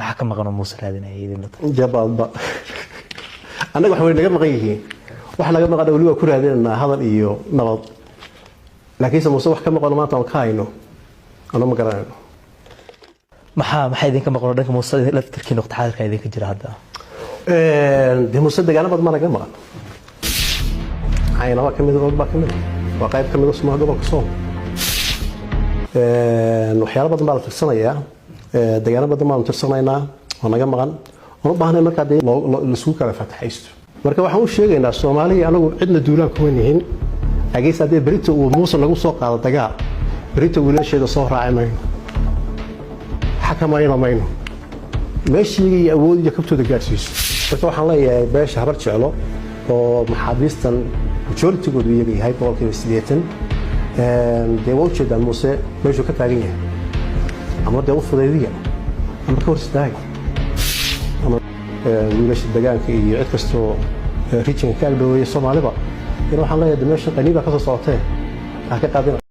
حكم مقنع موسى هذين أيدين جبال أنا قحوي نجمع مقيه وإحنا نجمع قد أولوه كل هذين هذا الإيو نبض لكن سموسى وحكم مقنع ما توقعينه أنا ما قرأنه maxaa idinka maqan dhanka Muuse laftirkiina waqti xaadirka idinka jira hadda de Muuse dagaal badan ma laga maqan ayna waa kamid waa qayb kamid ah Soomaaliya gobolka Sool waxyaalo badan baa la tirsanayaa dagaal badan baan tirsanaynaa oo naga maqan oo u baahnay marka la soo kala fatahaysto marka waxaan u sheegaynaa Soomaaliya anagu cidna duulaan kuma nihin ageys hadii Brito uu Muuse lagu soo qaado dagaal Brito wiilasheeda soo raacay حكم أيضا ماينه ماشي أود يكبتوا دقاتيس فطبعا الله يا باش هبرت شعله ومحابيستن وشورتي قد ويجي هاي بول كيسليتن ديوتش ده موسى ماشي كتاريه أما ديوت فضيلية أما كورس داي أما ويلاش الدجاج كي يعكسوا ريتشين كالبو يصوم عليه بقى يروح الله يا دمشق قنيبة كذا صوتين هكذا قادم